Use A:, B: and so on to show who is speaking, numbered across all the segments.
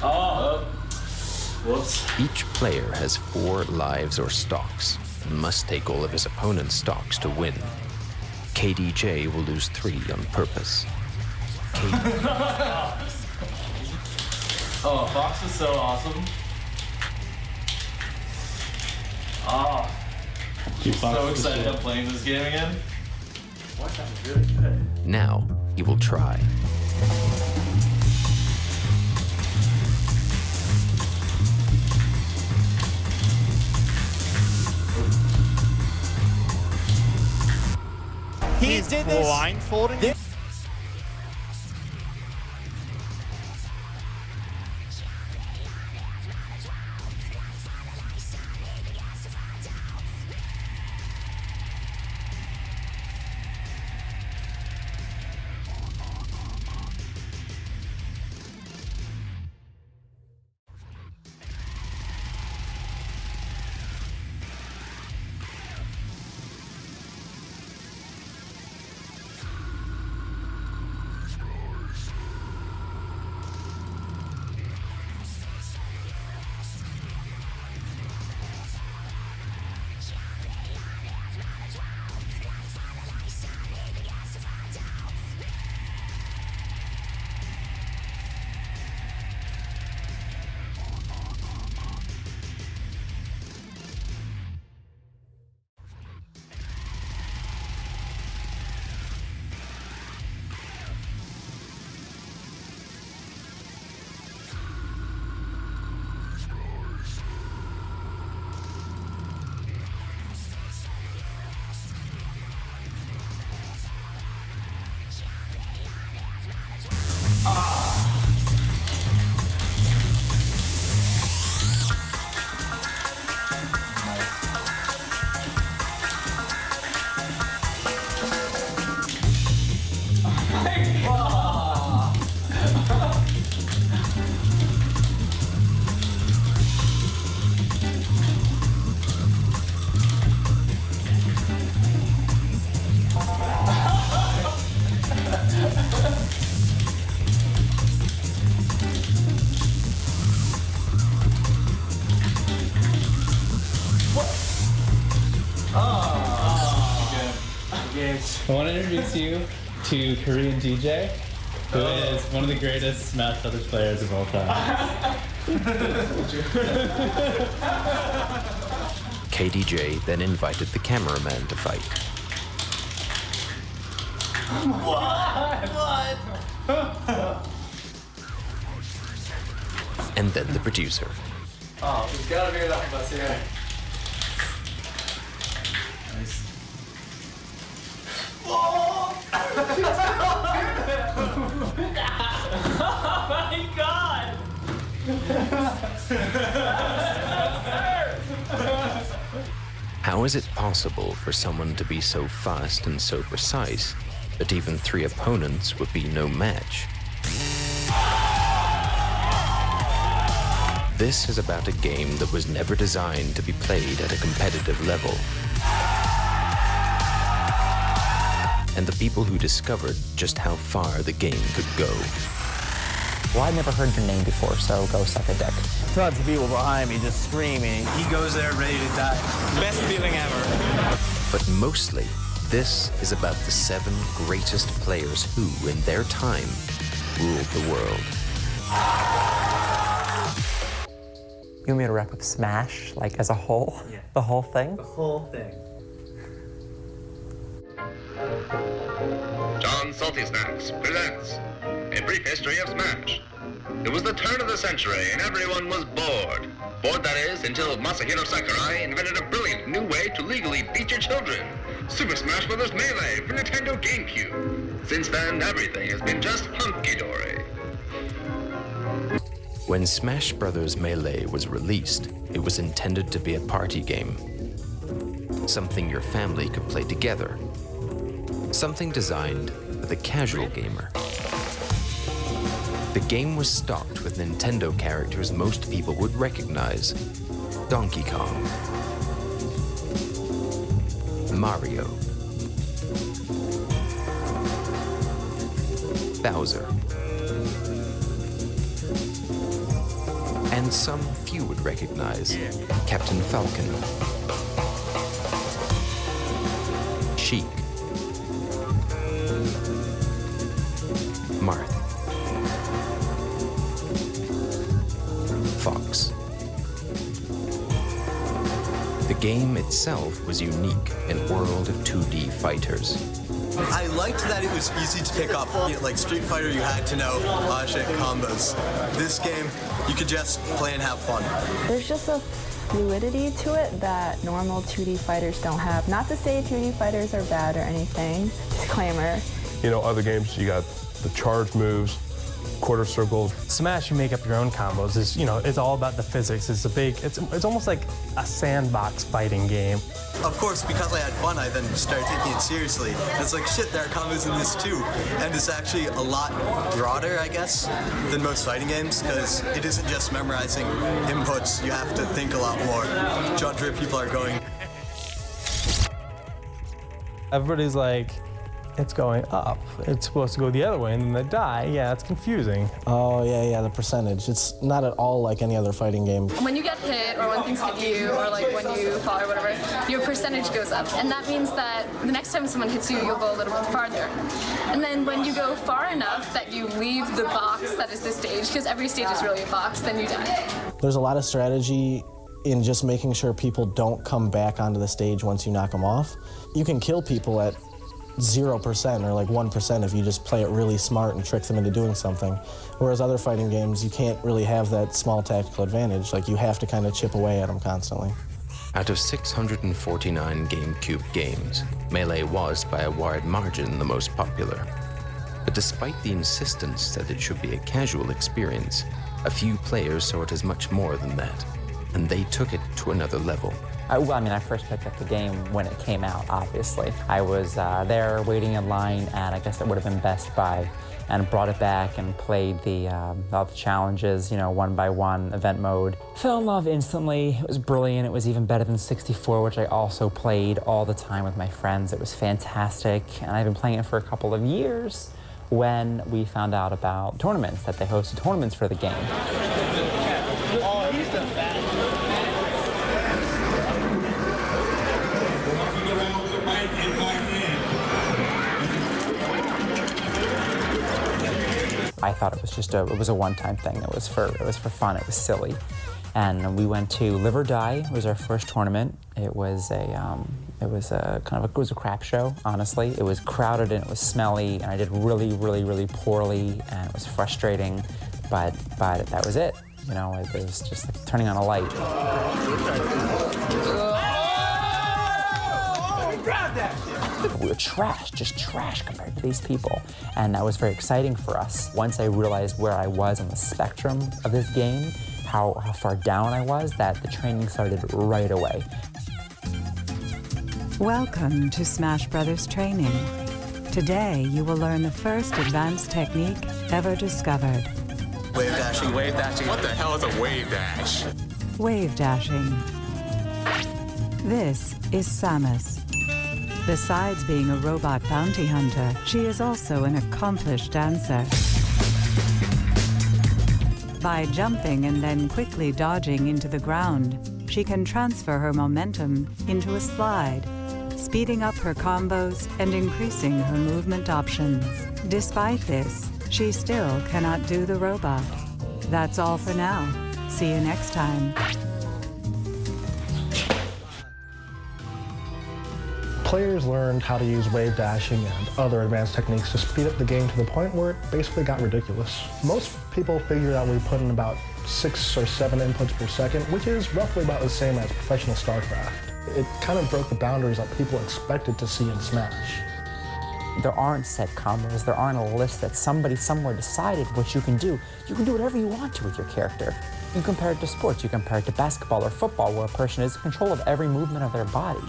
A: Oh. Whoops.
B: Each player has 4 lives or stocks and must take all of his opponent's stocks to win. KDJ will lose 3 on purpose.
A: Oh, Fox is so awesome. Oh. I'm so excited I'm playing this game again. What? That was really good.
B: Now he will try.
C: He did this blindfolding.
D: I want to introduce you to Korean DJ, who is one of the greatest Smash Brothers players of all time.
B: KDJ then invited the cameraman to fight.
A: What?
B: And then the producer.
A: Oh, there's gotta be enough of us here. Nice. Oh my god!
B: How is it possible for someone to be so fast and so precise that even 3 opponents would be no match? This is about a game that was never designed to be played at a competitive level. And the people who discovered just how far the game could go.
E: Well, I'd never heard your name before, so go suck a dick.
C: Tons of people behind me just screaming.
F: He goes there ready to die. Best feeling ever.
B: But mostly, this is about the 7 greatest players who, in their time, ruled the world.
E: You want me to wrap up Smash, like, as a whole?
F: Yeah.
E: The whole thing?
F: The whole thing.
G: John Salty Snacks presents A Brief History of Smash. It was the turn of the century and everyone was bored. Bored, that is, until Masahiro Sakurai invented a brilliant new way to legally beat your children. Super Smash Bros. Melee for Nintendo GameCube. Since then, everything has been just hunky-dory.
B: When Smash Bros. Melee was released, it was intended to be a party game. Something your family could play together. Something designed for the casual gamer. The game was stocked with Nintendo characters most people would recognize. Donkey Kong, Mario, Bowser, and some few would recognize. Captain Falcon, Sheik, Marth, Fox. The game itself was unique in a world of 2D fighters.
F: I liked that it was easy to pick up. Like Street Fighter, you had to know shit combos. This game, you could just play and have fun.
H: There's just a fluidity to it that normal 2D fighters don't have. Not to say 2D fighters are bad or anything. Disclaimer.
I: You know, other games, you got the charge moves, quarter circles.
J: Smash, you make up your own combos. Is, you know, it's all about the physics. It's almost like a sandbox fighting game.
F: Of course, because I had fun, I then started taking it seriously. And it's like, shit, there are combos in this too. And it's actually a lot broader, I guess, than most fighting games, because it isn't just memorizing inputs. You have to think a lot more, judge where people are going.
J: Everybody's like, it's going up. It's supposed to go the other way, and then they die. Yeah, it's confusing.
K: Oh, yeah, the percentage. It's not at all like any other fighting game.
L: When you get hit, or when things hit you, or like when you fall or whatever, your percentage goes up. And that means that the next time someone hits you, you'll go a little bit farther. And then when you go far enough that you leave the box that is the stage, because every stage is really a box, then you die.
K: There's a lot of strategy in just making sure people don't come back onto the stage once you knock them off. You can kill people at 0% or like 1% if you just play it really smart and trick them into doing something. Whereas other fighting games, you can't really have that small tactical advantage. Like, you have to kind of chip away at them constantly.
B: Out of 649 GameCube games, Melee was by a wide margin the most popular. But despite the insistence that it should be a casual experience, a few players saw it as much more than that, and they took it to another level.
E: Well, I mean, I first picked up the game when it came out, obviously. I was there waiting in line, and I guess it would have been Best Buy, and brought it back and played all the challenges, you know, one by one, event mode. Fell in love instantly. It was brilliant. It was even better than 64, which I also played all the time with my friends. It was fantastic, and I've been playing it for a couple of years when we found out about tournaments, that they hosted tournaments for the game.
C: Oh, he's the best.
E: I thought it was just a one-time thing. It was for fun. It was silly, and we went to Live or Die. It was our first tournament. It was a crap show. Honestly, it was crowded and it was smelly, and I did really, really, really poorly, and it was frustrating. But that was it. You know, it was just like turning on a light. We were trash, just trash compared to these people. And that was very exciting for us. Once I realized where I was on the spectrum of this game, how far down I was, that the training started right away.
M: Welcome to Smash Brothers Training. Today, you will learn the first advanced technique ever discovered.
F: Wave dashing. Wave dashing. What the hell is a wave dash?
M: Wave dashing. This is Samus. Besides being a robot bounty hunter, she is also an accomplished dancer. By jumping and then quickly dodging into the ground, she can transfer her momentum into a slide, speeding up her combos and increasing her movement options. Despite this, she still cannot do the robot. That's all for now. See you next time.
N: Players learned how to use wave dashing and other advanced techniques to speed up the game to the point where it basically got ridiculous. Most people figure that we put in about 6 or 7 inputs per second, which is roughly about the same as professional StarCraft. It kind of broke the boundaries that people expected to see in Smash.
E: There aren't set combos. There aren't a list that somebody somewhere decided what you can do. You can do whatever you want to with your character. You compare it to sports. You compare it to basketball or football, where a person is in control of every movement of their body.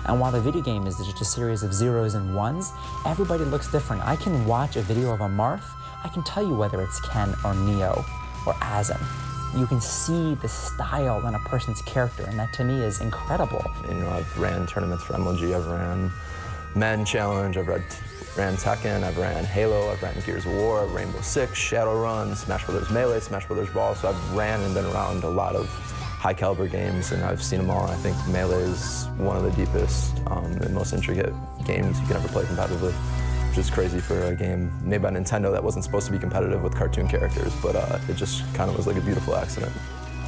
E: And while the video game is just a series of zeros and ones, everybody looks different. I can watch a video of a Marth. I can tell you whether it's Ken or Neo or Azim. You can see the style in a person's character, and that to me is incredible.
O: You know, I've ran tournaments for MLG. I've ran Men Challenge, ran Tekken, I've ran Halo, I've ran Gears of War, Rainbow Six, Shadowrun, Smash Brothers Melee, Smash Brothers Brawl. So I've ran and been around a lot of high caliber games, and I've seen them all. I think Melee is one of the deepest and most intricate games you can ever play competitively, which is crazy for a game made by Nintendo that wasn't supposed to be competitive with cartoon characters, but it just kind of was like a beautiful accident.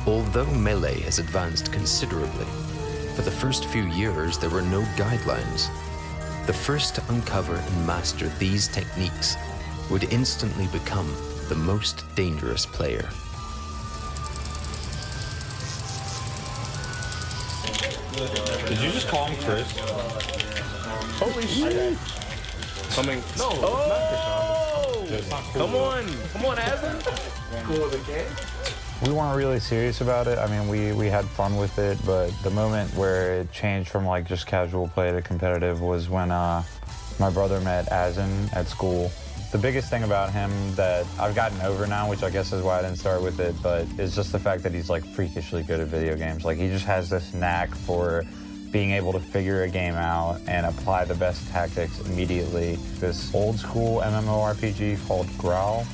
B: Although Melee has advanced considerably, for the first few years there were no guidelines. The first to uncover and master these techniques would instantly become the most dangerous player.
P: Did you just call him Chris?
I: Holy shit!
P: Coming.
I: No, it's not cool.
P: Come on, Evan.
I: Cool with the game?
Q: We weren't really serious about it. I mean, we had fun with it, but the moment where it changed from like just casual play to competitive was when my brother met Azen at school. The biggest thing about him that I've gotten over now, which I guess is why I didn't start with it, but is just the fact that he's like freakishly good at video games. Like he just has this knack for being able to figure a game out and apply the best tactics immediately. This old school MMORPG called Rull.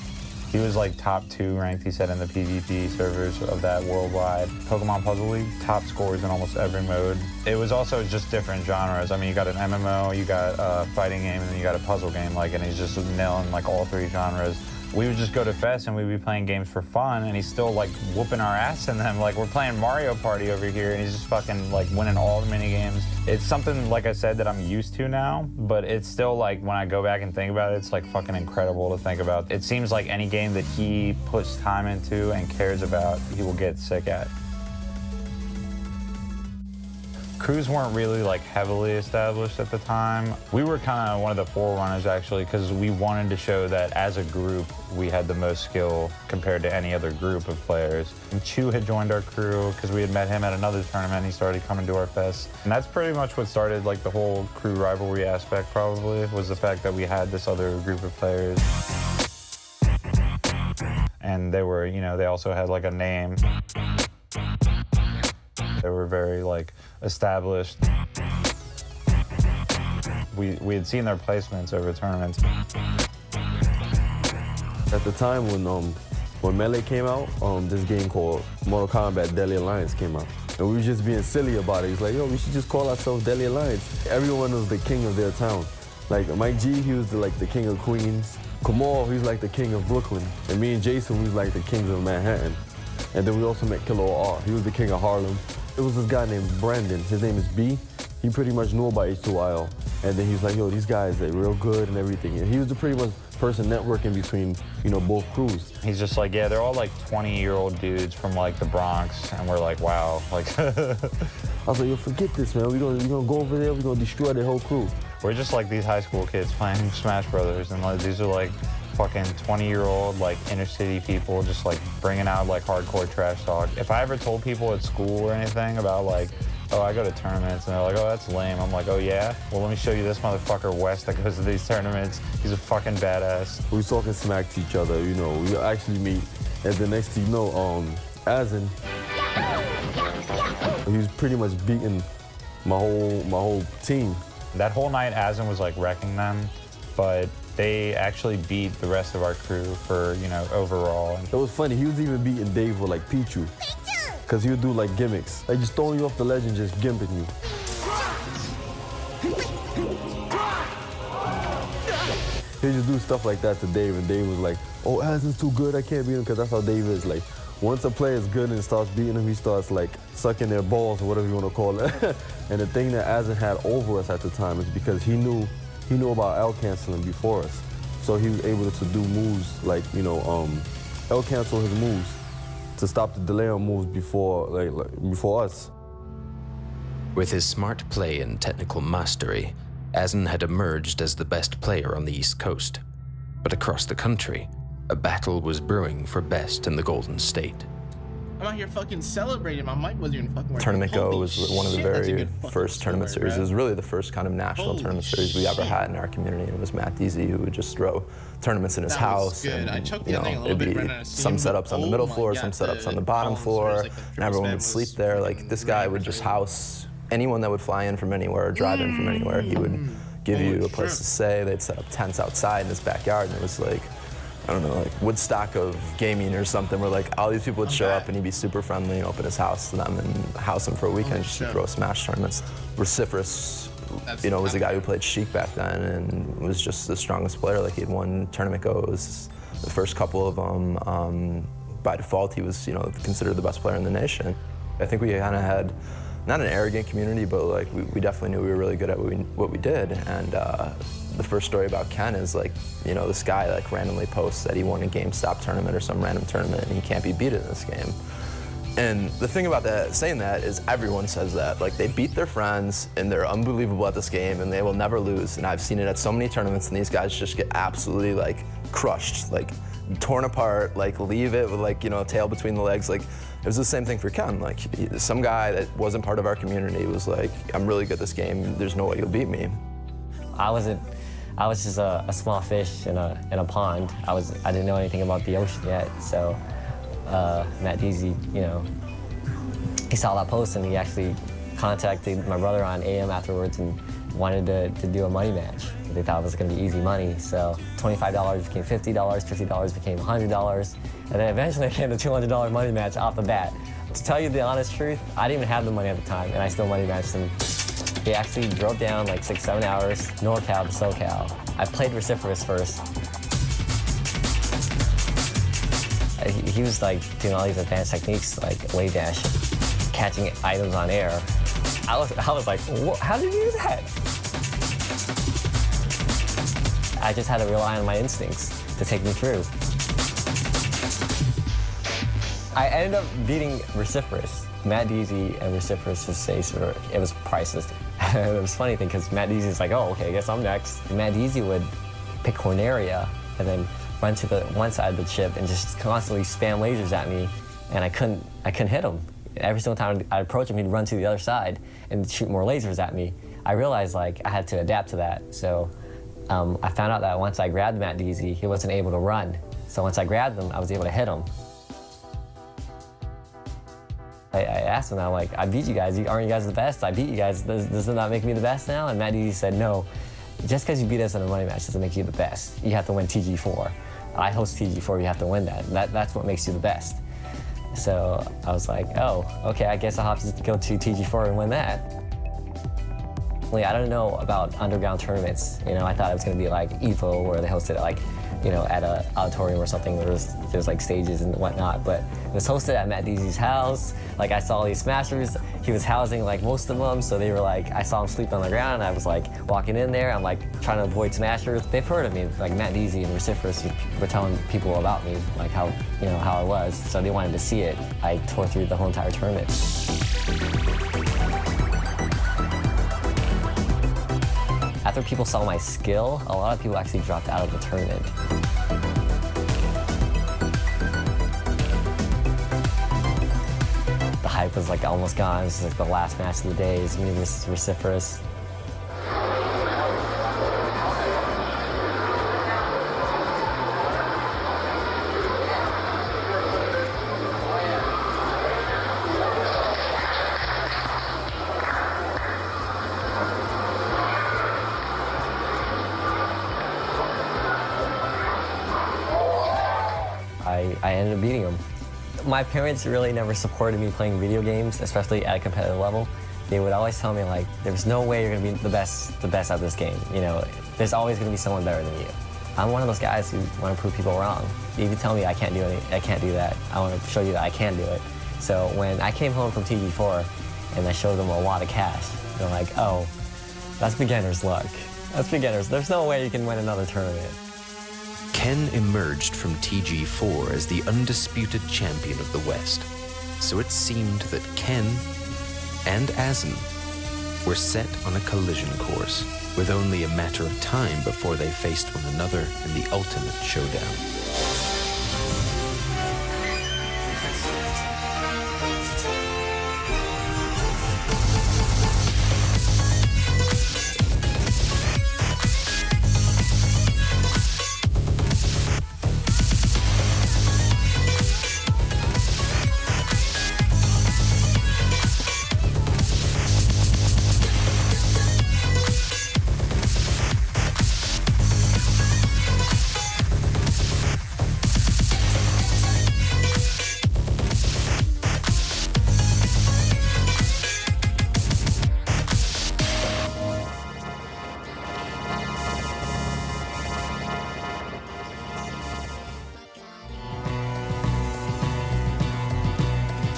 Q: He was like top 2 ranked, he said, in the PvP servers of that worldwide Pokemon Puzzle League. Top scores in almost every mode. It was also just different genres. I mean, you got an MMO, you got a fighting game, and then you got a puzzle game, like, and he's just nailing like all 3 genres. We would just go to Fest and we'd be playing games for fun, and he's still like whooping our ass in them. Like we're playing Mario Party over here, and he's just fucking like winning all the mini games. It's something, like I said, that I'm used to now, but it's still like when I go back and think about it, it's like fucking incredible to think about. It seems like any game that he puts time into and cares about, he will get sick at. Crews weren't really like heavily established at the time. We were kind of one of the forerunners actually, because we wanted to show that as a group we had the most skill compared to any other group of players. And Chu had joined our crew because we had met him at another tournament. He started coming to our fest, and that's pretty much what started like the whole crew rivalry aspect. Probably was the fact that we had this other group of players, and they were, you know, they also had like a name. They were very like established. We had seen their placements over tournaments.
R: At the time when Melee came out, this game called Mortal Kombat Deadly Alliance came out. And we were just being silly about it. He's like, yo, we should just call ourselves Deadly Alliance. Everyone was the king of their town. Like Mike G, he was like the king of Queens. Kamal, he's like the king of Brooklyn. And me and Jason, we was like the kings of Manhattan. And then we also met Killer R. He was the king of Harlem. It was this guy named Brandon. His name is B. He pretty much knew about H2IL. And then he was like, yo, these guys, they're real good and everything. And he was the pretty much person networking between, you know, both crews.
Q: He's just like, yeah, they're all like 20-year-old dudes from like the Bronx. And we're like, wow. Like,
R: I was like, yo, forget this, man. We're gonna go over there, we're gonna destroy their whole crew.
Q: We're just like these high school kids playing Smash Brothers. And like, these are like fucking 20-year-old like inner city people just like bringing out like hardcore trash talk. If I ever told people at school or anything about like, oh, I go to tournaments, and they're like, oh, that's lame. I'm like, oh yeah? Well, let me show you this motherfucker West that goes to these tournaments. He's a fucking badass.
R: We was talking smack to each other, you know. We actually meet, and the next thing you know, Azen, he was pretty much beating my whole team.
Q: That whole night, Azen was like wrecking them, but they actually beat the rest of our crew for, you know, overall.
R: It was funny, he was even beating Dave with like Pichu. Because he would do like gimmicks. Like just throwing you off the ledge and just gimping you. He'd just do stuff like that to Dave, and Dave was like, oh, Azen's too good, I can't beat him, because that's how Dave is. Like, once a player is good and starts beating him, he starts like sucking their balls or whatever you want to call it. And the thing that Azen had over us at the time is because he knew about L canceling before us. So he was able to do moves like, you know, L cancel his moves to stop the delay on moves before us.
B: With his smart play and technical mastery, Azen had emerged as the best player on the East Coast. But across the country, a battle was brewing for best in the Golden State.
C: I'm out here fucking celebrating. My mic wasn't even fucking working.
O: Tournament Go was one of the very first tournament
C: story,
O: series. It was really the first kind of national tournament series we ever had in our community. It was Matt Deasy who would just throw tournaments in his house. And, you know, it'd be some setups on the middle floor, some setups on the bottom floor, and everyone would sleep there. Like, this guy would just house anyone that would fly in from anywhere or drive in from anywhere. He would, give you a place to stay. They'd set up tents outside in his backyard, and it was like, I don't know, like Woodstock of gaming or something, where like all these people would show up and he'd be super friendly and open his house to them and house them for a weekend just to throw Smash tournaments. Vociferous, you know, was a guy who played Sheik back then and was just the strongest player. Like he had won tournament goes, the first couple of them. By default, he was, you know, considered the best player in the nation. I think we kind of had, not an arrogant community, but like we definitely knew we were really good at what we did. And the first story about Ken is like, you know, this guy like randomly posts that he won a GameStop tournament or some random tournament and he can't be beat in this game. And the thing about that, saying that, is everyone says that. Like, they beat their friends and they're unbelievable at this game and they will never lose. And I've seen it at so many tournaments and these guys just get absolutely like crushed, like torn apart, like leave it with like, you know, tail between the legs. Like, it was the same thing for Ken. Like, some guy that wasn't part of our community was like, I'm really good at this game, there's no way you'll beat me.
S: I was just a small fish in a pond. I didn't know anything about the ocean yet, so Matt Deasy, you know, he saw that post and he actually contacted my brother on AM afterwards and wanted to do a money match. They thought it was going to be easy money, so $25 became $50, $50 became $100, and then eventually it became the $200 money match off the bat. To tell you the honest truth, I didn't even have the money at the time, and I still money matched him. He actually drove down like 6-7 hours, NorCal to SoCal. I played Vociferous first. He was like doing all these advanced techniques, like wave dash, catching items on air. I was like, how did you do that? I just had to rely on my instincts to take me through. I ended up beating Vociferous. Matt Deasy and Vociferous' face it was priceless. It was funny thing because Matt Deasy's like, oh, okay, I guess I'm next. Matt Deasy would pick Corneria and then run to the one side of the chip and just constantly spam lasers at me, and I couldn't hit him. Every single time I'd approach him, he'd run to the other side and shoot more lasers at me. I realized like I had to adapt to that. So I found out that once I grabbed Matt Deasy, he wasn't able to run. So once I grabbed him, I was able to hit him. I asked him, I'm like, I beat you guys. Aren't you guys the best? I beat you guys. Does it not make me the best now? And Matt Deasy said, no. Just because you beat us in a money match doesn't make you the best. You have to win TG4. I host TG4, you have to win that. That's what makes you the best. So I was like, oh, okay, I guess I'll have to go to TG4 and win that. I don't know about underground tournaments. You know, I thought it was going to be like EVO, where they hosted it like, you know, at an auditorium or something. There's like stages and whatnot, but it was hosted at Matt Deasy's house. Like, I saw these smashers. He was housing like most of them, so they were like, I saw him sleep on the ground, and I was like walking in there. I'm like trying to avoid smashers. They've heard of me, like Matt Deasy and Vociferous were telling people about me, like how, you know, how I was. So they wanted to see it. I tore through the whole entire tournament. After people saw my skill, a lot of people actually dropped out of the tournament. The hype was like almost gone. This was like the last match of the day. It's me versus Vociferous. I ended up beating him. My parents really never supported me playing video games, especially at a competitive level. They would always tell me, like, there's no way you're gonna be the best at this game. You know, there's always gonna be someone better than you. I'm one of those guys who want to prove people wrong. If you tell me I can't do that, I want to show you that I can do it. So when I came home from TG4 and I showed them a lot of cash, they're like, oh, that's beginner's luck. That's beginners. There's no way you can win another tournament.
B: Ken emerged from TG4 as the undisputed champion of the West. So it seemed that Ken and Azen were set on a collision course, with only a matter of time before they faced one another in the ultimate showdown.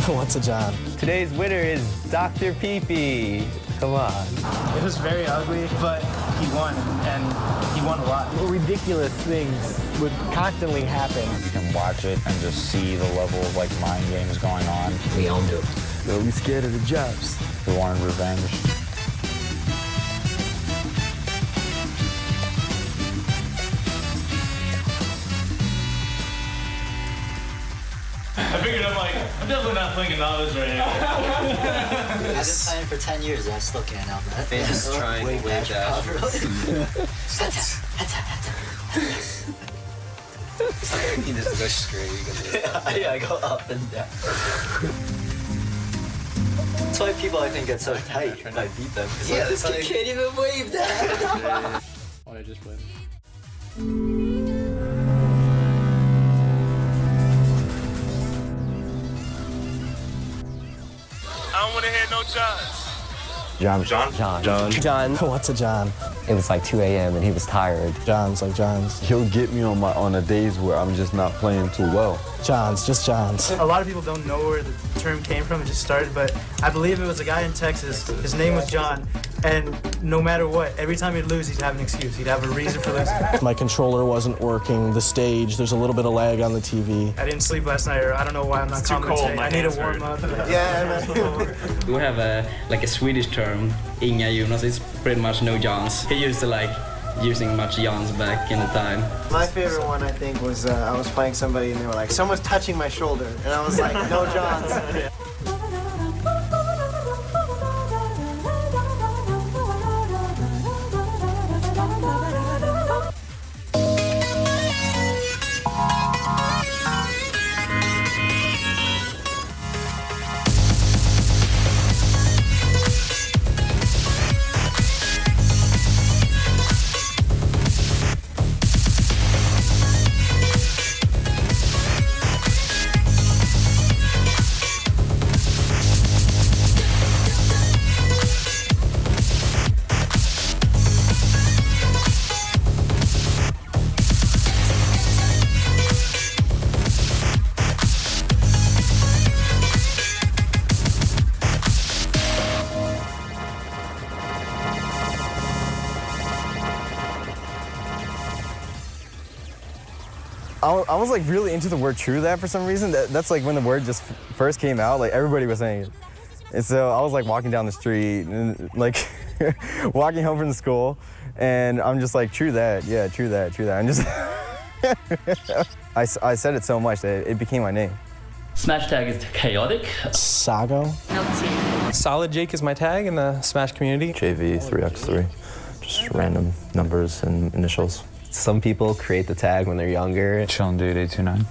K: What's a John?
T: Today's winner is Dr. Pee-Pee. Come on.
U: It was very ugly, but he won, and he won a lot.
V: Ridiculous things would constantly happen.
Q: You can watch it and just see the level of like mind games going on.
V: We owned it.
R: No, we scared of the jobs.
Q: We wanted revenge.
A: I figured I'm definitely not playing a novice right here.
W: I've been playing for 10 years and I still can't help that.
X: Famous trying wave dash. You just go straight.
W: Yeah, I go up and down. That's why people, I think, get so tight when I beat them. Yeah, this kid can't even wave that.
U: Oh, I just played.
P: I don't want to hear no Johns.
T: John.
K: What's a John?
S: It was like 2 a.m. and he was tired.
K: Johns, like Johns.
R: He'll get me on the days where I'm just not playing too well.
K: Johns, just Johns.
U: A lot of people don't know where the term came from. It just started, but I believe it was a guy in Texas. His name was John, and no matter what, every time he'd lose, he'd have an excuse. He'd have a reason for losing.
K: My controller wasn't working, the stage, there's a little bit of lag on the TV.
U: I didn't sleep last night, or I don't know why I'm not commentating. I need to warm up.
Y: We have a Swedish term, Inga Jonas. It's pretty much no Johns. He used to using much Johns back in the time.
V: My favorite one, I think, was I was playing somebody and they were like, someone's touching my shoulder. And I was like, no Johns.
T: I was like really into the word true that for some reason. That's like when the word just first came out, like everybody was saying it. And so I was like walking down the street and like walking home from school and I'm just like, true that, yeah, true that, true that. I'm just, I said it so much that it became my name.
Y: Smash tag is chaotic.
K: Sago.
J: Solid Jake is my tag in the Smash community.
O: JV3x3, just random numbers and initials.
T: Some people create the tag when they're younger.
Q: Chillin' Dude 829.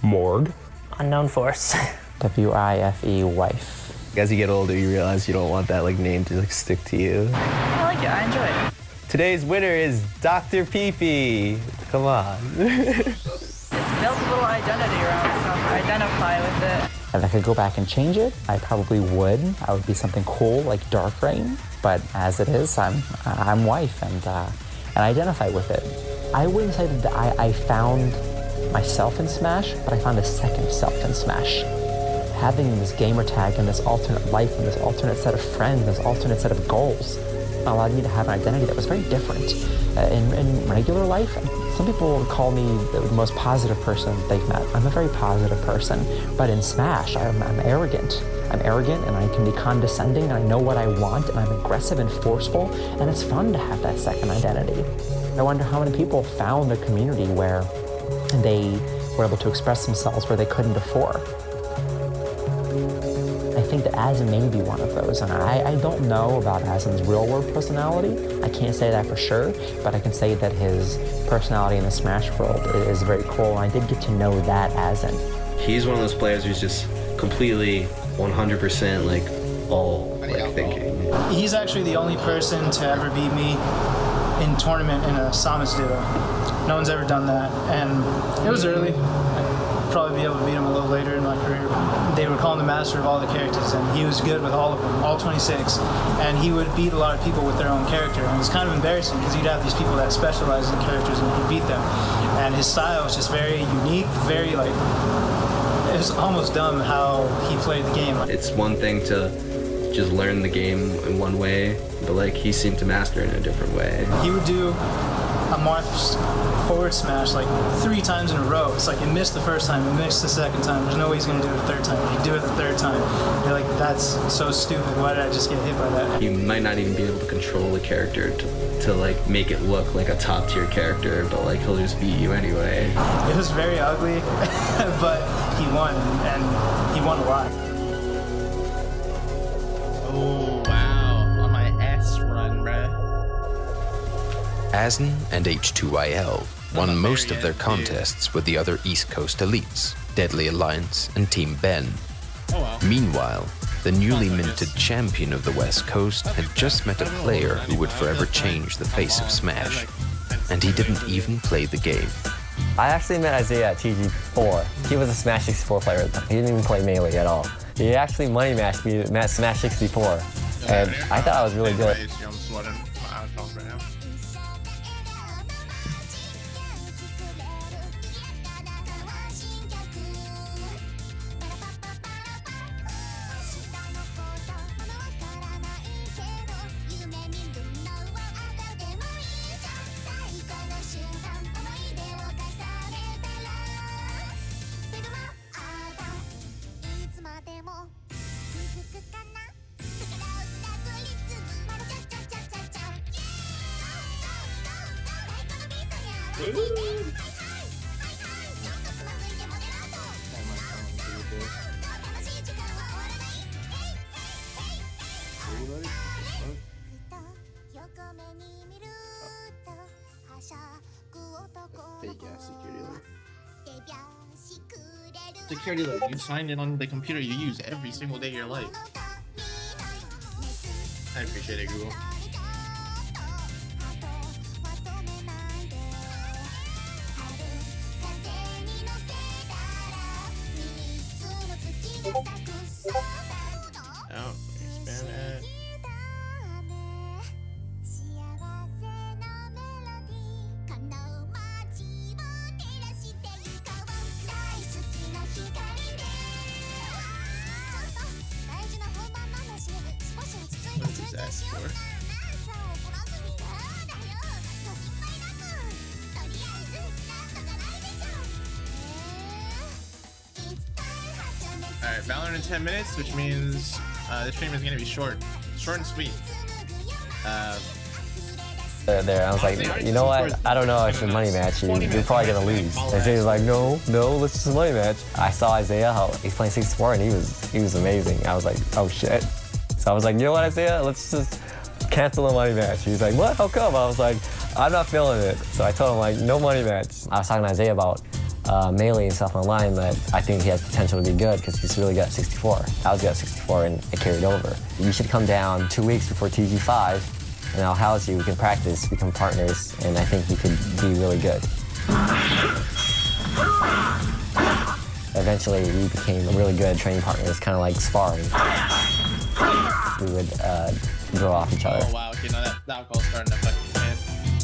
T: Morg.
W: Unknown force.
E: WIFE, wife.
T: As you get older, you realize you don't want that like name to like stick to you.
W: I like it. I enjoy it.
T: Today's winner is Dr. Pee-Pee. Come on.
W: It's built a little identity around stuff. I identify with it.
E: If I could go back and change it, I probably would. I would be something cool like Dark Rain. But as it is, I'm wife and I identify with it. I wouldn't say that I found myself in Smash, but I found a second self in Smash. Having this gamer tag and this alternate life and this alternate set of friends, this alternate set of goals, allowed me to have an identity that was very different. In regular life, some people would call me the most positive person they've met. I'm a very positive person, but in Smash, I'm arrogant. I'm arrogant and I can be condescending and I know what I want and I'm aggressive and forceful and it's fun to have that second identity. I wonder how many people found a community where they were able to express themselves where they couldn't before. I think that Azim may be one of those, and I don't know about Azim's real-world personality. I can't say that for sure, but I can say that his personality in the Smash world is very cool, and I did get to know that Azim.
Z: He's one of those players who's just completely 100% like all like thinking.
U: He's actually the only person to ever beat me in tournament in a Samus duo. No one's ever done that, and it was early. I'd probably be able to beat him a little later in my career. They would call him the master of all the characters, and he was good with all of them, all 26. And he would beat a lot of people with their own character, and it's kind of embarrassing because you'd have these people that specialize in characters and he'd beat them. And his style was just very unique, very like, was almost dumb how he played the game.
Z: It's one thing to just learn the game in one way, but like he seemed to master it in a different way.
U: He would do a Marth forward smash like 3 times in a row. It's like it missed the first time, it missed the second time. There's no way he's gonna do it the third time. He'd do it the third time. You're like, that's so stupid. Why did I just get hit by that?
Z: He might not even be able to control the character to like make it look like a top tier character, but like he'll just beat you anyway.
U: It was very ugly, but he won, and he won a lot.
C: Oh, wow. On my S run, bruh.
B: Asen and H2IL won most of their contests with the other East Coast elites, Deadly Alliance and Team Ben.
C: Oh, wow.
B: Meanwhile, the newly minted champion of the West Coast had just met a player who would forever change the face of Smash. And he didn't even play the game.
S: I actually met Isaiah at TG4. He was a Smash 64 player at the time. He didn't even play Melee at all. He actually money matched me at Smash 64. And I thought I was really good.
C: I'm sweating my ass off right now. Fake ass security alert. Security alert. You signed in on the computer you use every single day of your life. I appreciate it, Google. Oh, expand it. What is that for? Alright, Valorant in 10 minutes, which means this stream is gonna be short and sweet.
S: There, I was like, you know what? I don't know. I should money match you. You're probably gonna lose. Isaiah's like, no, let's just money match. I saw Isaiah how he's playing 64 and he was amazing. I was like, oh shit. So I was like, you know what, Isaiah? Let's just cancel the money match. He's like, what? How come? I was like, I'm not feeling it. So I told him like, no money match. I was talking to Isaiah about Melee and stuff online, that I think he has potential to be good because he's really good at 64. I was good at 64 and it carried over. You should come down 2 weeks before TG5 and I'll house you. We can practice, become partners, and I think you could be really good. Eventually, we became really good training partners, kind of like sparring. We would draw off each other.
C: Oh wow, okay, no, that alcohol's starting to fucking hit.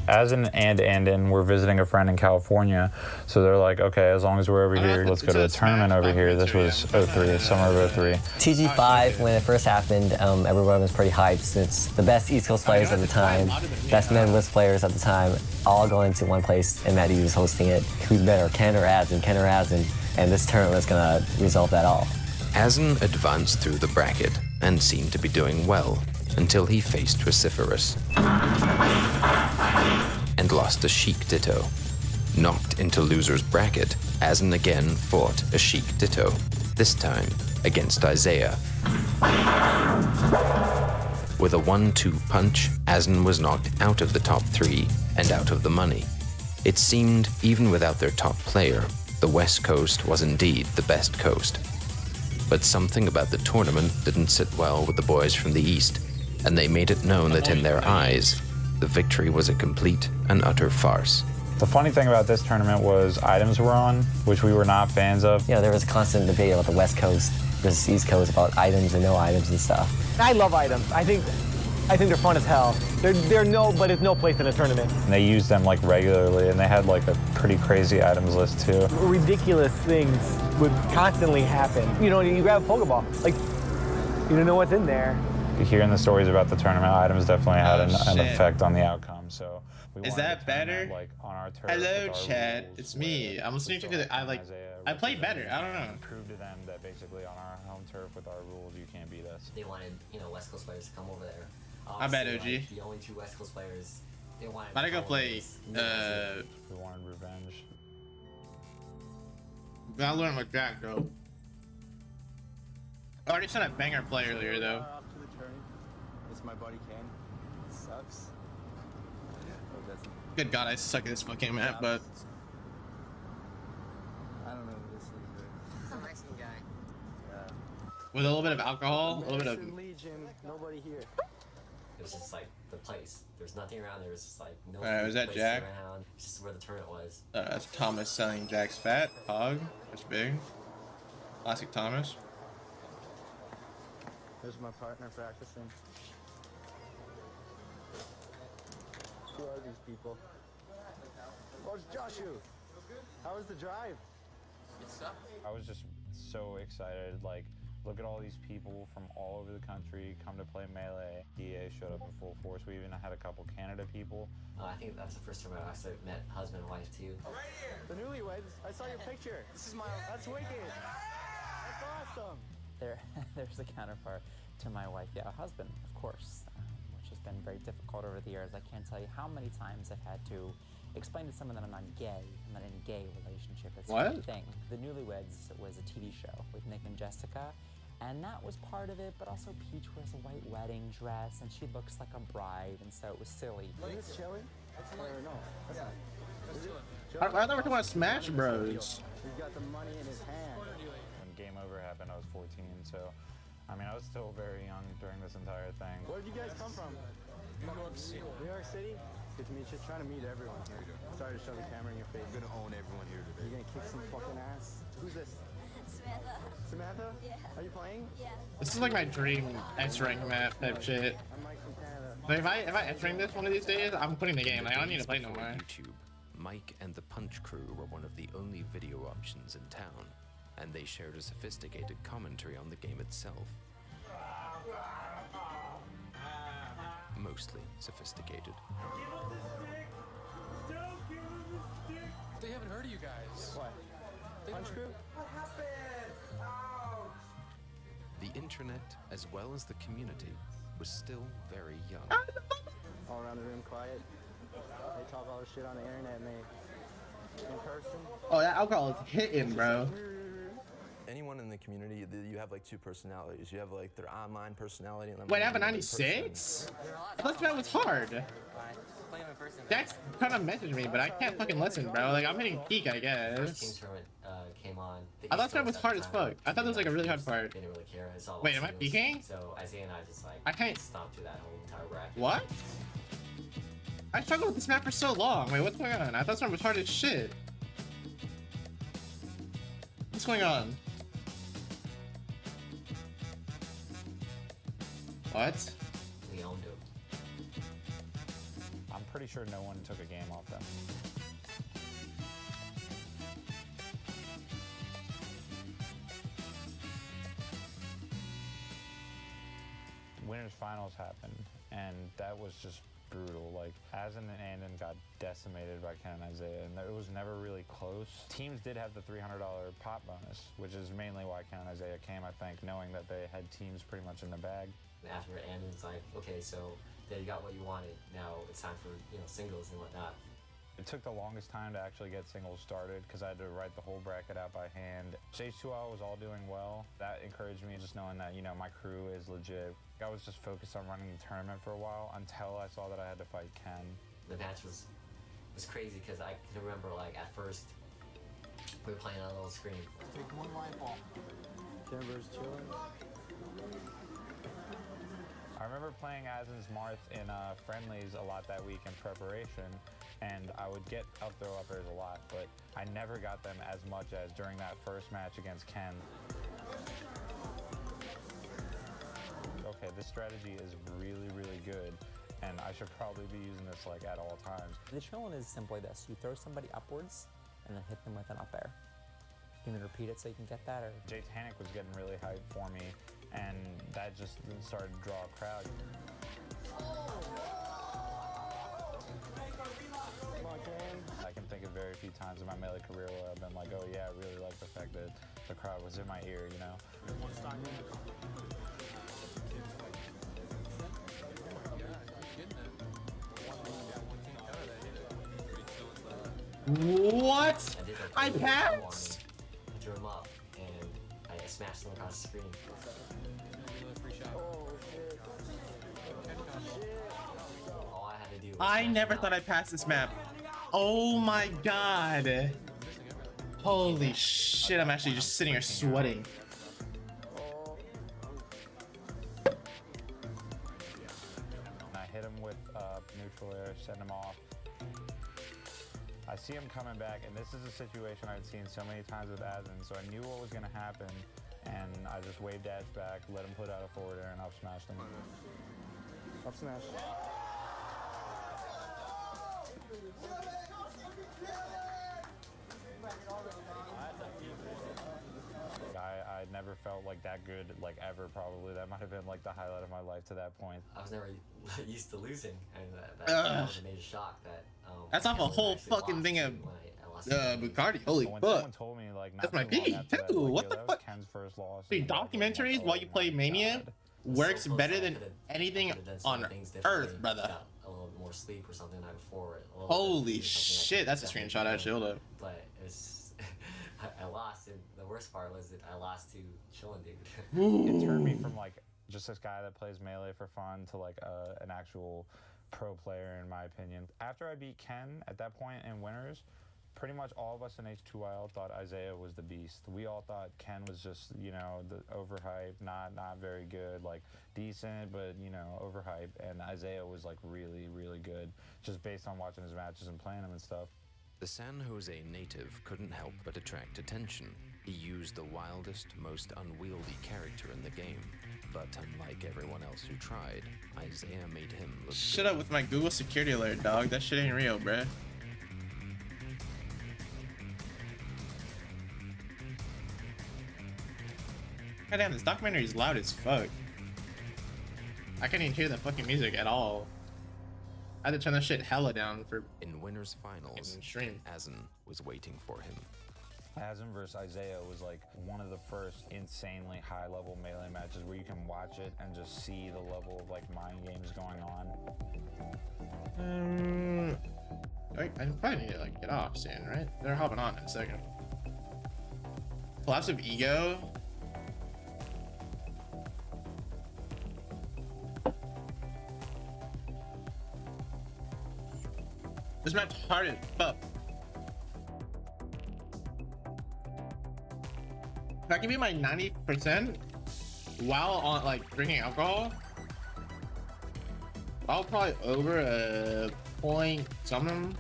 Q: Asen and Andon were visiting a friend in California, so they're like, okay, as long as we're over here, let's go to a tournament over here. This was 03, summer of 03.
S: TG5, when it first happened, everyone was pretty hyped since the best East Coast players at the time, best men list players at the time, all going into one place, and Matty was hosting it. Who's better, Ken or Asen? Ken or Asen? And this tournament was gonna resolve that all.
B: Asen advanced through the bracket and seemed to be doing well until he faced Reciferous and lost a Sheik Ditto. Knocked into loser's bracket, Asen again fought a Sheik Ditto, this time against Isaiah. With a 1-2 punch, Asen was knocked out of the top 3 and out of the money. It seemed, even without their top player, the West Coast was indeed the best coast. But something about the tournament didn't sit well with the boys from the East, and they made it known that in their eyes, the victory was a complete and utter farce.
Q: The funny thing about this tournament was items were on, which we were not fans of.
S: You know, there was a constant debate about the West Coast versus East Coast about items and no items and stuff.
D: I love items. I think I think they're fun as hell. But it's no place in a tournament.
Q: And they use them like regularly, and they had like a pretty crazy items list too.
D: Ridiculous things would constantly happen. You know, you grab a Pokeball, like, you don't know what's in there.
Q: Hearing the stories about the tournament items definitely had an effect on the outcome. So we
C: Is that better?
Q: Like on our turf.
C: Hello, chat. It's me. I'm listening to because I played better. I don't know.
Q: Prove to them that basically on our home turf with our rules, you can't beat us.
S: They wanted, you know, West Coast players to come over there.
C: I bet OG.
S: Like, the only 2 West Coast players they wanted.
C: Gotta go play.
Q: We wanted revenge.
C: Gotta learn my Jack, though. I already sent a banger play earlier, though.
W: It's my buddy Ken. It sucks.
C: Good God, I suck at this fucking map, but.
W: I don't know who this is. It's a Mexican guy.
C: With a little bit of alcohol, a little bit of.
W: Legion, nobody here.
S: It was just like the place. There's nothing around. There was just like no.
C: Alright, was that
S: place
C: Jack?
S: Around. It's just where the tournament was.
C: That's Thomas selling Jack's fat. Hog. That's big. Classic Thomas.
W: There's my partner practicing. Who are these people? Oh, it's Joshua. How was the drive?
Q: I was just so excited. Like, look at all these people from all over the country come to play Melee. EA showed up in full force. We even had a couple Canada people.
S: I think that's the first time I actually met husband and wife too.
W: Right here. The newlyweds. I saw your picture. This is my. That's wicked. That's awesome.
E: There's a counterpart to my wife, yeah, a husband, of course, which has been very difficult over the years. I can't tell you how many times I've had to explain to someone that I'm not gay. I'm not in a gay relationship. It's a thing. The Newlyweds was a TV show with Nick and Jessica, and that was part of it, but also Peach wears a white wedding dress, and she looks like a bride, and so it was silly.
W: Is this chilling? Or no? That's not.
C: I thought we were talking about Smash Bros.
W: He's got the money in his hand.
Q: When Game Over happened, I was 14, so I mean, I was still very young during this entire thing.
W: Where did you guys come from? New York City. New York City? Good to meet you. Trying to meet everyone here. Sorry to shove the camera in your face.
X: I'm gonna own everyone here today.
W: You're gonna kick some fucking ass. Who's this?
F: Samantha.
W: Samantha?
F: Yeah.
W: Are you playing?
F: Yeah.
C: This is like my dream S-rank map type shit.
W: I'm Mike from Canada.
C: Like if I S-rank this one of these days, I'm quitting the game. Like, I don't need to play no more.
B: YouTube, Mike and the Punch Crew were one of the only video options in town, and they shared a sophisticated commentary on the game itself. Mostly sophisticated.
G: They haven't heard of you guys.
W: What? Punch Crew?
G: What happened? Ouch!
B: The internet, as well as the community, was still very young.
W: All around the room quiet. They talk all this shit on the internet and they in person.
C: Oh, that alcohol is hitting, bro.
O: Anyone in the community, you have like 2 personalities. You have like their online personality and then
C: Wait, I have a 96? I thought that was hard. Jack's kind of messaged me, but I can't fucking listen, bro. Like, I'm hitting peak, I guess.
S: Tournament came on.
C: I thought that was hard as fuck. I thought that was like a really hard part.
S: Didn't really care. It's all
C: Wait, am I peaking?
S: So Isaiah and I just like
C: I can't
S: stomped through that whole entire bracket.
C: What? I struggled with this map for so long. Wait, what's going on? I thought this one was hard as shit. What's going on? What?
S: We owned him.
Q: I'm pretty sure no one took a game off them. Winners finals happened, and that was just brutal. Like, Asin and Andon got decimated by Ken and Isaiah, and it was never really close. Teams did have the $300 pot bonus, which is mainly why Ken and Isaiah came, I think, knowing that they had teams pretty much in the bag.
S: After Andon's like, okay, so there you got what you wanted. Now it's time for, you know, singles and whatnot.
Q: It took the longest time to actually get singles started because I had to write the whole bracket out by hand. Stage 2L was all doing well. That encouraged me just knowing that, you know, my crew is legit. I was just focused on running the tournament for a while until I saw that I had to fight Ken.
S: The match was crazy because I can remember, like, at first we were playing on a little screen.
W: Take one life off. Timber's chilling.
Q: I remember playing Asin's Marth in friendlies a lot that week in preparation, and I would get up throw uppers a lot, but I never got them as much as during that first match against Ken. okay, this strategy is really, really good, and I should probably be using this like at all times.
E: The chillin' is simply this. You throw somebody upwards and then hit them with an up air. You can repeat it so you can get that, or...
Q: Titanic was getting really hyped for me, and that just started to draw a crowd. I can think of very few times in my Melee career where I've been like, oh yeah, I really like the fact that the crowd was in my ear, you know?
C: What? I
S: did
C: passed?
S: I drew him up and I smashed him across the screen. All I had to do was
C: I never thought I'd pass this map. Oh my god. Holy shit, I'm actually just sitting here sweating.
Q: I hit him with neutral air, send him off. I see him coming back, and this is a situation I'd seen so many times with Asin, so I knew what was going to happen, and I just wave dash back, let him put out a forward air, and up smashed him.
T: Up smash.
Q: I never felt like that good, like ever probably. That might have been like the highlight of my life to that point.
S: I was never used to losing, and that was a major shock.
C: That's off a whole fucking thing of Bacardi. Holy
Q: when
C: fuck.
Q: someone told me like
C: That's my piggy too.
Q: that,
C: What
Q: that
C: the
Q: was
C: fuck?
Q: Ken's first loss.
C: Dude, documentaries while you play Mania works better than anything on earth, brother.
S: Got a little bit more sleep or something the night before.
C: Holy shit, that's a screenshot actually. Hold up.
S: But it's I lost, and the worst part was that I lost to Chillin' Dude.
Q: It turned me from like just this guy that plays Melee for fun to like an actual pro player, in my opinion. After I beat Ken at that point in Winners, pretty much all of us in H2IL thought Isaiah was the beast. We all thought Ken was just, you know, the overhyped, not very good, like decent, but, you know, overhyped. And Isaiah was like really, really good, just based on watching his matches and playing him and stuff.
B: The San Jose native couldn't help but attract attention. He used the wildest, most unwieldy character in the game. But unlike everyone else who tried, Isaiah made him look
C: Shut up with my Google security alert, dog. That shit ain't real, bruh. God damn, this documentary is loud as fuck. I can't even hear the fucking music at all. I had to turn that shit hella down for...
B: In Winners Finals, Asin was waiting for him.
Q: Asin versus Isaiah was like one of the first insanely high-level Melee matches where you can watch it and just see the level of like mind games going on.
C: I probably need to like get off soon, right? They're hopping on in a second. Collapse of ego. This map's hard as fuck. If I give you my 90% while on like drinking alcohol, I'll probably over a point something.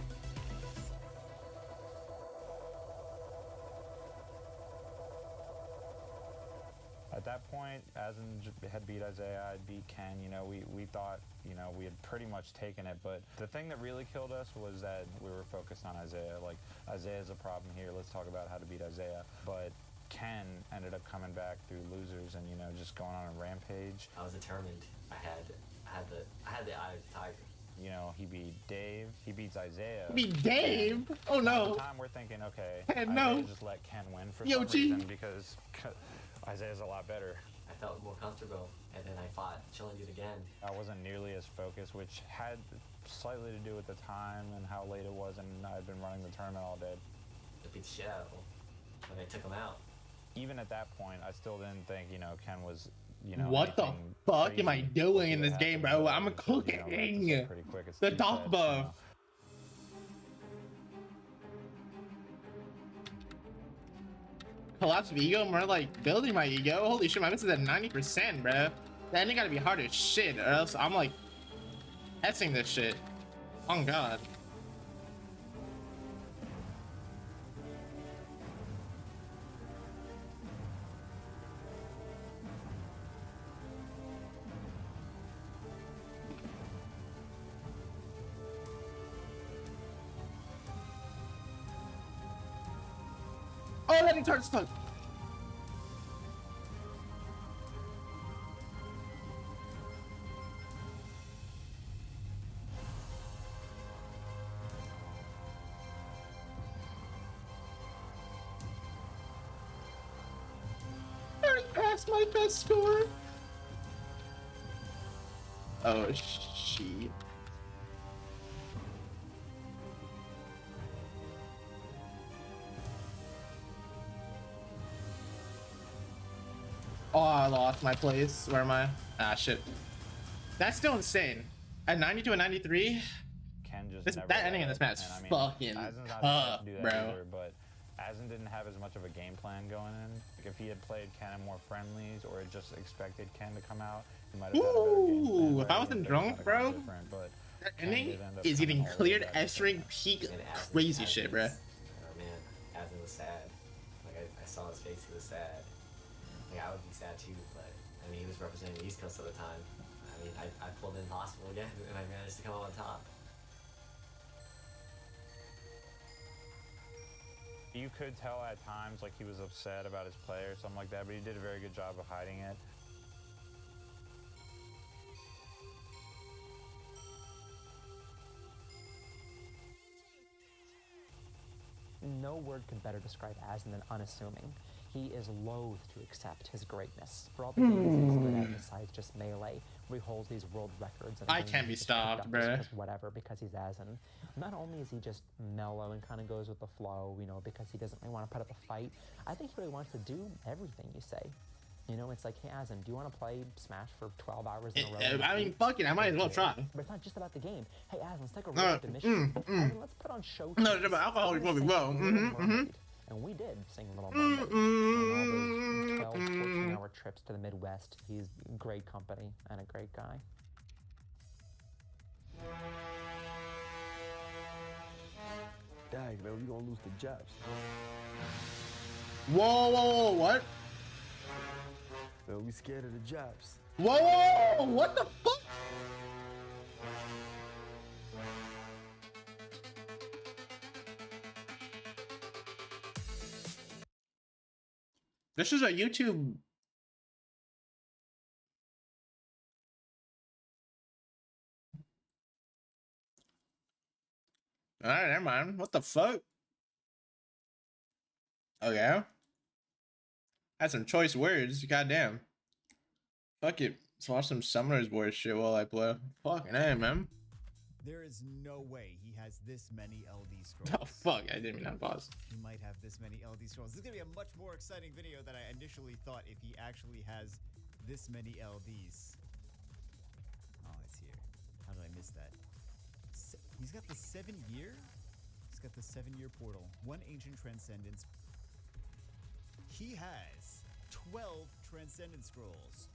Q: At that point, Asin had beat Isaiah, I'd beat Ken, you know, we thought, you know, we had pretty much taken it, but the thing that really killed us was that we were focused on Isaiah. Like, Isaiah's a problem here, let's talk about how to beat Isaiah. But Ken ended up coming back through losers and, you know, just going on a rampage.
S: I was determined. I had the eye of the tiger.
Q: You know, he beat Dave, he beats Isaiah.
C: He beat Dave? Oh no.
Q: At the time we're thinking, okay,
C: no.
Q: Isaiah just let Ken win for some reason because Isaiah's a lot better.
S: I felt more comfortable, and then I fought Chillin' Dude again.
Q: I wasn't nearly as focused, which had slightly to do with the time and how late it was, and I'd been running the tournament all day.
S: I beat the shit out of him, and I took him out.
Q: Even at that point, I still didn't think, you know, Ken was, you know,
C: what the fuck am I doing in this game, bro? I'm cooking.
Q: Pretty quick. It's
C: the dock buff. Collapse of ego, more like building my ego. Holy shit, my miss is at 90%, bro. That ending gotta be hard as shit, or else I'm like Sing this shit. Oh god. Oh, that he turns fuck. I passed my best score. Oh shit. Oh, I lost my place. Where am I? Ah, shit. That's still insane. At 92 and 93, that ending in this match is fucking tough, bro.
Q: Either, but Asin didn't have as much of a game plan going in. Like if he had played Ken in more friendlies or just expected Ken to come out, he might have had a better game plan.
C: If I wasn't drunk, bro, that ending is getting cleared S-rank peak crazy shit, bro.
S: Oh man, Asin was sad. Like I saw his face, he was sad. Like I would be sad too, but I mean he was representing the East Coast at the time. I mean I pulled in Possible again and I managed to come out on top.
Q: You could tell at times like he was upset about his play or something like that, but he did a very good job of hiding it.
E: No word could better describe Asin than unassuming. He is loath to accept his greatness. For all the games he's good at besides just Melee, where he holds these world records. And
C: I can't be stopped, bruh.
E: Whatever, because he's Asin. Not only is he just mellow and kind of goes with the flow, you know, because he doesn't really want to put up a fight, I think he really wants to do everything you say. You know, it's like, hey, Asin, do you want to play Smash for 12 hours in a row?
C: I mean, fuck it, I might as well try.
E: But it's not just about the game. Hey, Asin, let's take a road to mission. Asin, let's put on show.
C: No, it's about alcohol before we go.
E: And we did sing Little Mermaid. And all those 12, 14-hour trips to the Midwest. He's great company and a great guy.
R: Dang, man, we gonna lose the jobs.
C: Whoa, what?
R: Man, we scared of the jobs.
C: Whoa, what the fuck? This is a YouTube. Alright, never mind. What the fuck? Okay. Had some choice words. Goddamn. Fuck it. Let's watch some Summoner's War shit while I play. Fucking hey, man.
F: There is no way he has this many LD scrolls.
C: Oh, fuck. I didn't mean to pause.
F: He might have this many LD scrolls. This is going to be a much more exciting video than I initially thought if he actually has this many LDs. Oh, it's here. How did I miss that? He's got the 7-year? He's got the 7-year portal. 1 ancient transcendence. He has 12 transcendence scrolls.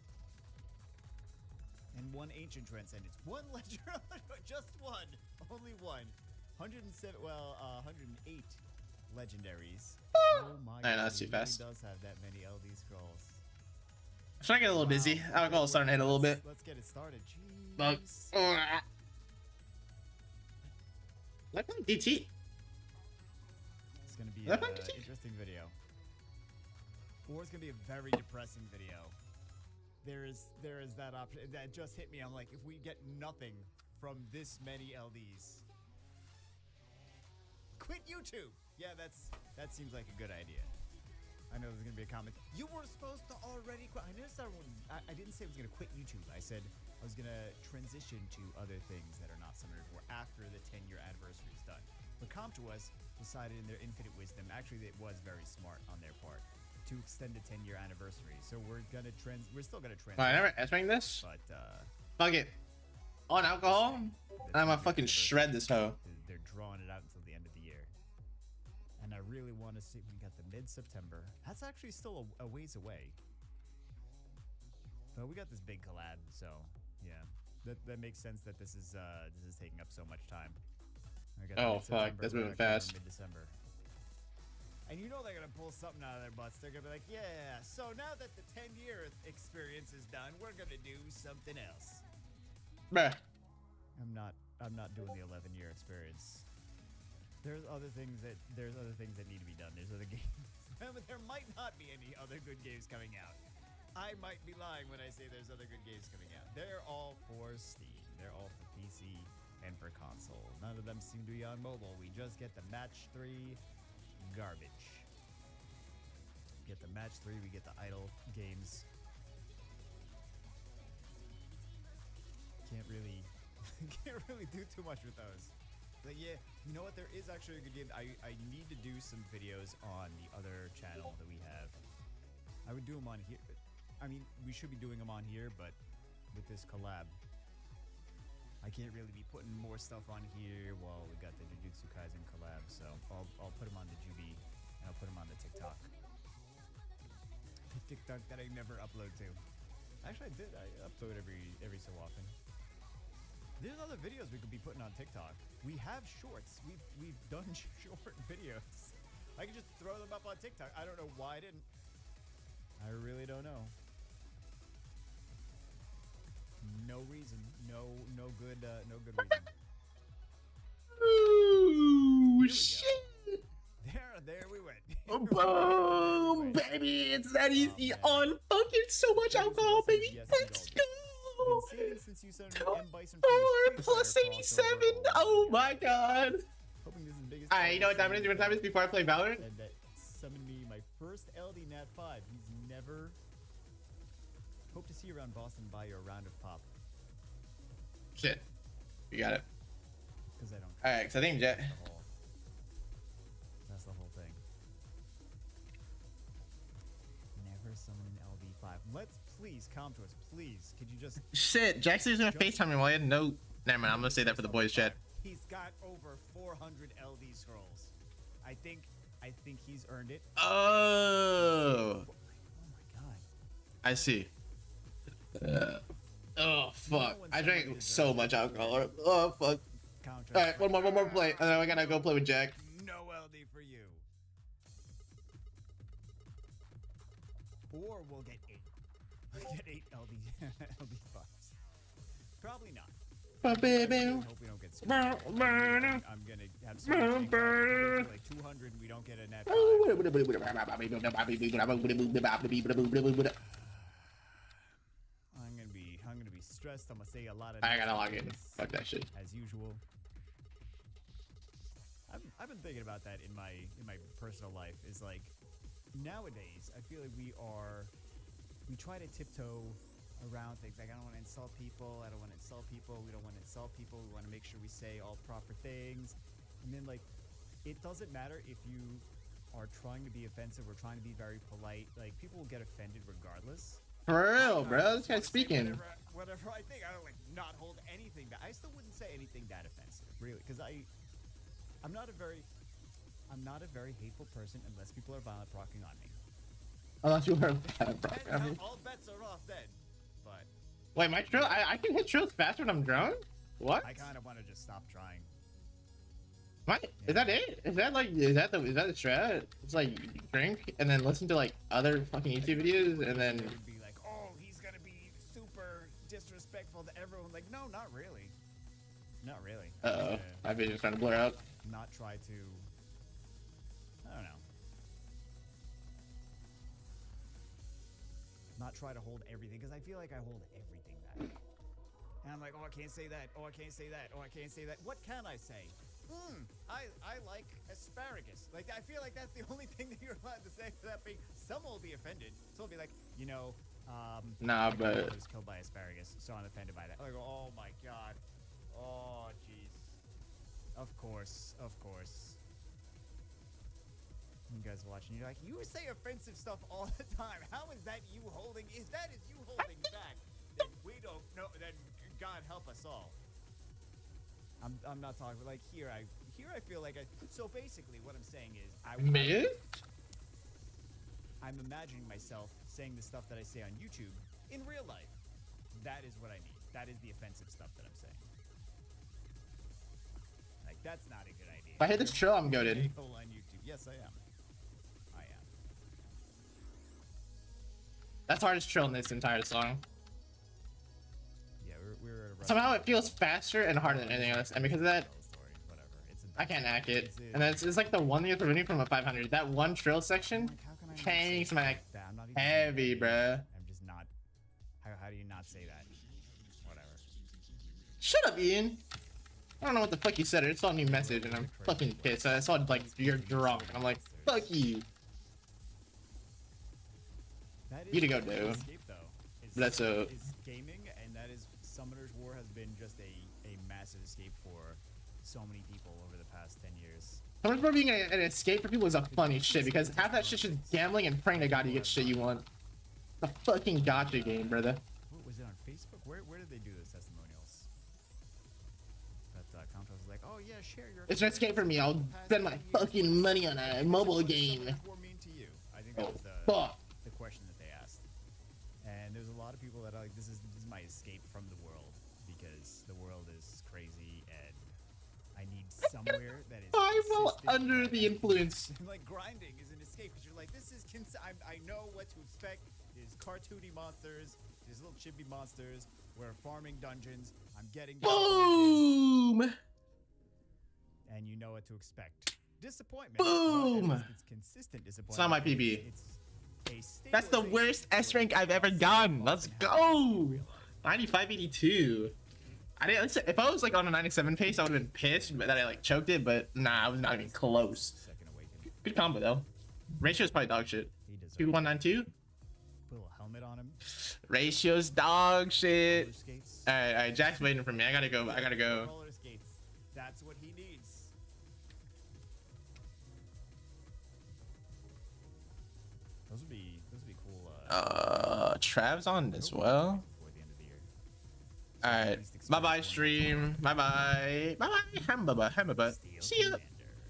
F: And 1 ancient transcendence. 1 ledger, just 1. Only 1. 107, well, 108 legendaries. Oh my god.
C: That's too fast.
F: He does have that many LD scrolls.
C: I'm starting to get a little dizzy. Alcohol's starting to hit a little bit.
F: Let's get it started.
C: But,
F: Jeez.
C: like DT.
F: It's gonna be an interesting video. Or it's gonna be a very depressing video. There is that option that just hit me. I'm like, if we get nothing from this many LDs, quit YouTube. Yeah, that seems like a good idea. I know there's gonna be a comment. You were supposed to already quit. I noticed everyone. I didn't say I was gonna quit YouTube. I said I was gonna transition to other things that are not Summoner War after the 10-year anniversary is done. But CompTOS decided in their infinite wisdom, actually it was very smart on their part, to extend the 10-year anniversary. So we're still gonna transition.
C: I never answering this.
F: But
C: fuck it. On alcohol, and I'm gonna fucking shred this hoe.
F: They're drawing it out until the end of the year. And I really want to see, we got the mid-September. That's actually still a ways away. But we got this big collab, so yeah, that makes sense that this is taking up so much time.
C: Oh fuck, that's moving fast.
F: Mid-December. And you know they're gonna pull something out of their butts. They're gonna be like, yeah, so now that the 10-year experience is done, we're gonna do something else.
C: Bruh.
F: I'm not doing the 11-year experience. There's other things that need to be done. There's other games. There might not be any other good games coming out. I might be lying when I say there's other good games coming out. They're all for Steam. They're all for PC and for console. None of them seem to be on mobile. We just get the match 3 garbage. We get the match 3, we get the idle games. Can't really do too much with those. But yeah, you know what? There is actually a good game. I need to do some videos on the other channel that we have. I would do them on here. I mean, we should be doing them on here, but with this collab, I can't really be putting more stuff on here while we got the Jujutsu Kaisen collab. So I'll put them on the Jubi and I'll put them on the TikTok. The TikTok that I never upload to. Actually, I did. I upload every so often. There's other videos we could be putting on TikTok. We have shorts. We've done short videos. I could just throw them up on TikTok. I don't know why I didn't. I really don't know. No reason. No good reason.
C: Ooh, shit!
F: There we went.
C: Boom, baby! It's that easy on fucking so much alcohol, baby. Let's go. 4 plus 87. Oh my god. Alright, you know what time it is? You know what time it is before I play Valorant?
F: And that summoned me my first LD Nat 5. He's never. Hope to see you around Boston. Buy you a round of pop.
C: Shit. You got it.
F: Because I don't.
C: Alright, because I think Jet.
F: That's the whole thing. Never summon an LD5. Let's please come to us. Please. Could you just.
C: Shit, Jackson's gonna FaceTime me while I had no. Never mind, I'm gonna say that for the boys' chat.
F: He's got over 400 LD scrolls. I think he's earned it.
C: Oh.
F: Oh my god.
C: I see. Oh fuck! I drank so much alcohol. Oh fuck! All right, one more play, and then I gotta go play with Jack.
F: No LD for you. Or we'll get 8. We'll get 8 LD buffs. Probably not.
C: But baby,
F: hope we don't get screwed. I'm gonna have some like 200 and we don't get a net 5. I'm gonna be stressed. I'm gonna say a lot of.
C: I gotta log in. Fuck that shit.
F: As usual. I've been thinking about that in my personal life. Is like nowadays I feel like we try to tiptoe around things. Like I don't want to insult people. I don't want to insult people. We don't want to insult people. We want to make sure we say all proper things. And then like it doesn't matter if you are trying to be offensive or trying to be very polite. Like people will get offended regardless.
C: For real, bro. This guy's speaking.
F: Whatever I think, I don't like not hold anything back. I still wouldn't say anything that offensive, really, because I'm not a very hateful person unless people are violent procking on me.
C: Unless you are violent procking on me.
F: All bets are off then. But
C: wait, my drill? I can hit drills faster when I'm drunk? What?
F: I kind of want to just stop trying.
C: What? Yeah. Is that it? Is that the strat? It's like drink and then listen to like other fucking YouTube videos and then
F: be like, oh, he's gonna be super disrespectful to everyone. Like, no, not really. Not really.
C: Uh-oh. My vision's trying to blur out.
F: Not try to. I don't know. Not try to hold everything because I feel like I hold everything back. And I'm like, oh, I can't say that. Oh, I can't say that. Oh, I can't say that. What can I say? I like asparagus. Like, I feel like that's the only thing that you're allowed to say without being. Someone will be offended. Someone will be like, you know,
C: nah, but
F: I was killed by asparagus, so I'm offended by that. I go, oh my god. Oh, jeez. Of course. You guys are watching, you're like, you say offensive stuff all the time. How is that you holding? Is that is you holding back? Then we don't know. Then God help us all. I'm not talking like here. I feel like so basically what I'm saying is I'm imagining myself saying the stuff that I say on YouTube in real life. That is what I mean. That is the offensive stuff that I'm saying. Like that's not a good idea.
C: If I hit this trill, I'm goated.
F: On YouTube. Yes, I am.
C: That's hardest trill in this entire song.
F: Yeah, we're
C: somehow it feels faster and harder than anything else, and because of that, I can't hack it. And then it's like the one thing that's preventing from a 500. That one trill section chain smack.
F: That. I'm not even
C: Heavy, bruh.
F: I'm just not. How do you not say that? Whatever.
C: Shut up, Ian. I don't know what the fuck you said. I saw a new message and I'm fucking pissed. I saw like you're drunk. I'm like, fuck you. You to go, dude. That's a.
F: Is gaming, and that is Summoner's War has been just a massive escape for so many people over the past 10 years.
C: Summoner's War being an escape for people is a funny shit because half that shit's just gambling and praying to God you get shit you want. The fucking gotcha game, brother.
F: What was it on Facebook? Where did they do those testimonials? That Contras was like, oh yeah, share your.
C: It's an escape for me. I'll spend my fucking money on a mobile game.
F: What mean to you? I think that was the question that they asked. And there's a lot of people that are like, this is my escape from the world because the world is crazy and I need somewhere that is.
C: I'm well under the influence.
F: Like grinding is an escape because you're like, this is I know what to expect. There's cartoony monsters, there's little chibi monsters. We're farming dungeons. I'm getting
C: boom,
F: and you know what to expect. Disappointment.
C: Boom.
F: It's consistent disappointment.
C: It's not my PB. That's the worst S rank I've ever done. Let's go. 9582. I didn't. If I was like on a 97 pace, I would have been pissed that I like choked it. But nah, I was not even close. Good combo though. Ratio's probably dog shit. 2192.
F: Put a little helmet on him.
C: Ratio's dog shit. All right. Jack's waiting for me. I gotta go.
F: Roller skates. That's what he needs. Those would be cool.
C: Trav's on as well. All right. Bye bye stream. Bye bye. Bye bye. Hamburger. See ya.